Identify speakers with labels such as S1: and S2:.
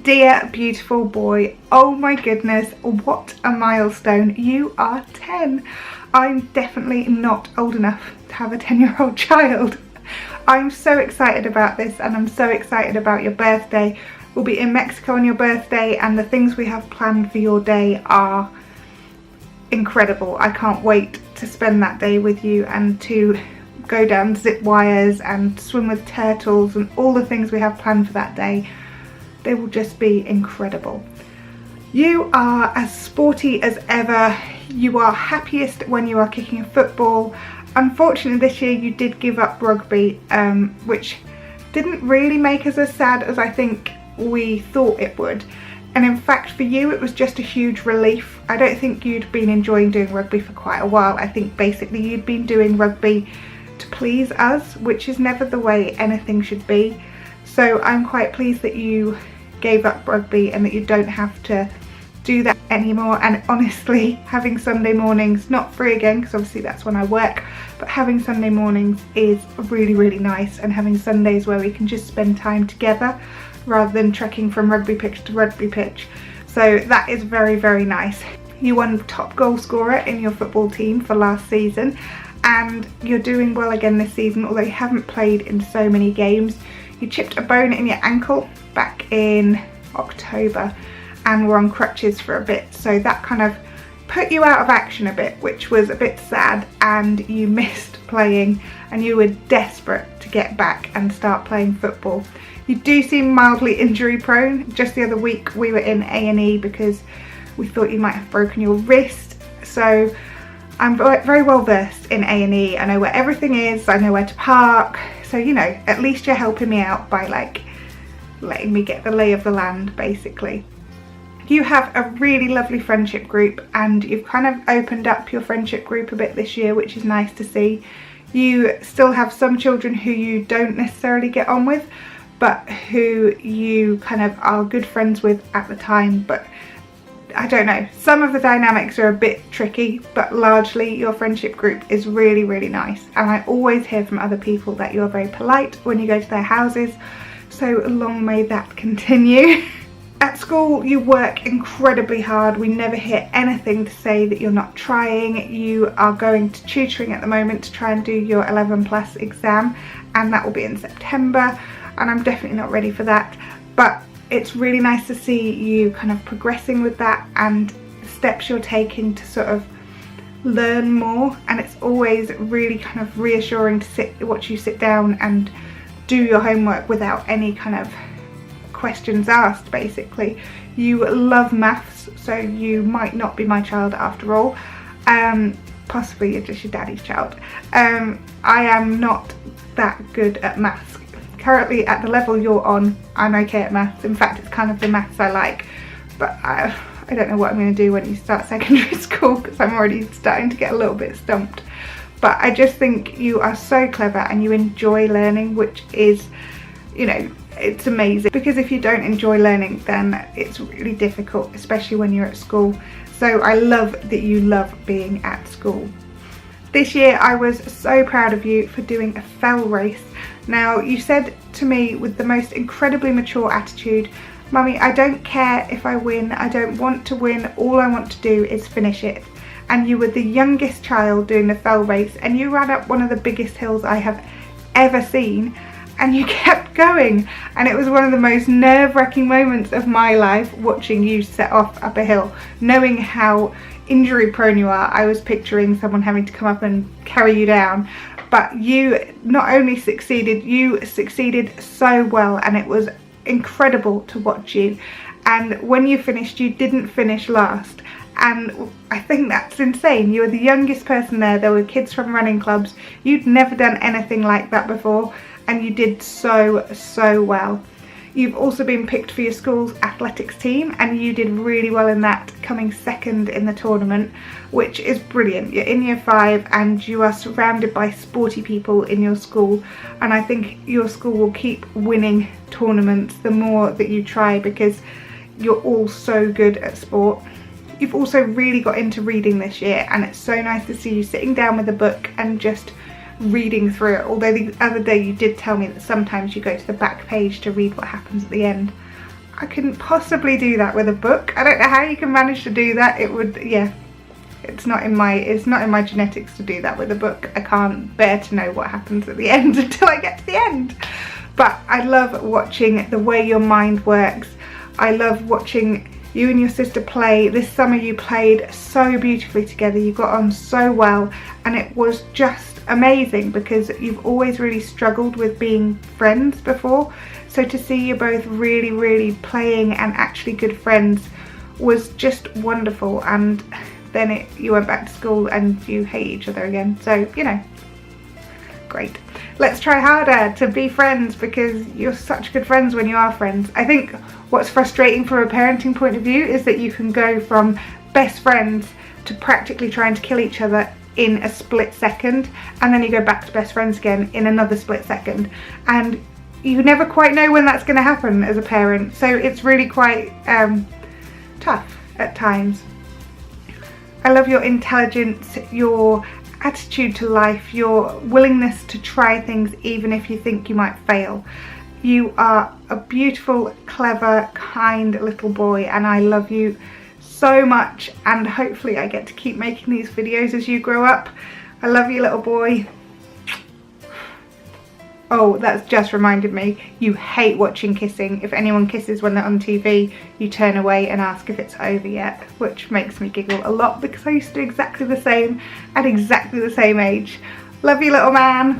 S1: dear beautiful boy, oh my goodness, what a milestone. You are 10. I'm definitely not old enough to have a 10-year-old child. I'm so excited about this, and I'm so excited about your birthday. We'll be in Mexico on your birthday, and the things we have planned for your day are incredible. I can't wait to spend that day with you and to go down zip wires and swim with turtles and all the things we have planned for that day. They will just be incredible. You are as sporty as ever. You are happiest when you are kicking a football. Unfortunately this year you did give up rugby, which didn't really make us as sad as I think we thought it would. And in fact for you it was just a huge relief. I don't think you'd been enjoying doing rugby for quite a while. I think basically you'd been doing rugby to please us, which is never the way anything should be. So I'm quite pleased that you gave up rugby and that you don't have to do that anymore. And honestly, having Sunday mornings, not free again because obviously that's when I work, but having Sunday mornings is really nice, and having Sundays where we can just spend time together rather than trekking from rugby pitch to rugby pitch. So that is very nice. You won top goal scorer in your football team for last season, and you're doing well again this season, although you haven't played in so many games. You chipped a bone in your ankle back in October and were on crutches for a bit, so that kind of put you out of action a bit, which was a bit sad, and you missed playing and you were desperate to get back and start playing football. You do seem mildly injury prone. Just the other week we were in A&E because we thought you might have broken your wrist, so I'm very well versed in A&E. I know where everything is, I know where to park, so you know, at least you're helping me out by like letting me get the lay of the land basically. You have a really lovely friendship group, and you've kind of opened up your friendship group a bit this year, which is nice to see. You still have some children who you don't necessarily get on with, but who you kind of are good friends with at the time. But I don't know, some of the dynamics are a bit tricky, but largely your friendship group is really nice. And I always hear from other people that you're very polite when you go to their houses, so long may that continue. At school you work incredibly hard. We never hear anything to say that you're not trying. You are going to tutoring at the moment to try and do your 11+ exam, and that will be in September, and I'm definitely not ready for that, but it's really nice to see you kind of progressing with that and the steps you're taking to sort of learn more. And it's always really kind of reassuring to watch you sit down and do your homework without any kind of questions asked basically. You love maths, so you might not be my child after all. Possibly you're just your daddy's child. I am not that good at maths. Currently at the level you're on, I'm okay at maths. In fact, it's kind of the maths I like, but I don't know what I'm going to do when you start secondary school, because I'm already starting to get a little bit stumped. But I just think you are so clever and you enjoy learning, which is, you know, it's amazing, because if you don't enjoy learning then it's really difficult, especially when you're at school. So I love that you love being at school. This year I was so proud of you for doing a fell race. Now you said to me with the most incredibly mature attitude, "Mummy, I don't care if I win, I don't want to win, all I want to do is finish it." And you were the youngest child doing the fell race, and you ran up one of the biggest hills I have ever seen, and you kept going, and it was one of the most nerve-wracking moments of my life watching you set off up a hill. Knowing how injury prone you are, I was picturing someone having to come up and carry you down, but you not only succeeded, you succeeded so well, and it was incredible to watch you. And when you finished, you didn't finish last, and I think that's insane. You were the youngest person there were kids from running clubs, you'd never done anything like that before, and you did so well. You've also been picked for your school's athletics team, and you did really well in that, coming second in the tournament, which is brilliant. You're in year 5 and you are surrounded by sporty people in your school, and I think your school will keep winning tournaments the more that you try, because you're all so good at sport. You've also really got into reading this year, and it's so nice to see you sitting down with a book and just reading through it, although the other day you did tell me that sometimes you go to the back page to read what happens at the end. I couldn't possibly do that with a book. I don't know how you can manage to do that. It would, yeah, it's not in my genetics to do that with a book. I can't bear to know what happens at the end until I get to the end. But I love watching the way your mind works. I love watching you and your sister play. This summer you played so beautifully together. You got on so well, and it was just amazing because you've always really struggled with being friends before. So to see you both really playing and actually good friends was just wonderful. And then you went back to school and you hate each other again. So, you know, great. Let's try harder to be friends because you're such good friends when you are friends. I think what's frustrating from a parenting point of view is that you can go from best friends to practically trying to kill each other in a split second, and then you go back to best friends again in another split second, and you never quite know when that's going to happen as a parent. So it's really quite tough at times. I love your intelligence, your attitude to life, your willingness to try things even if you think you might fail. You are a beautiful, clever, kind little boy, and I love you so much, and hopefully I get to keep making these videos as you grow up. I love you, little boy. Oh, that's just reminded me, you hate watching kissing. If anyone kisses when they're on TV, you turn away and ask if it's over yet, which makes me giggle a lot because I used to do exactly the same at exactly the same age. Love you, little man.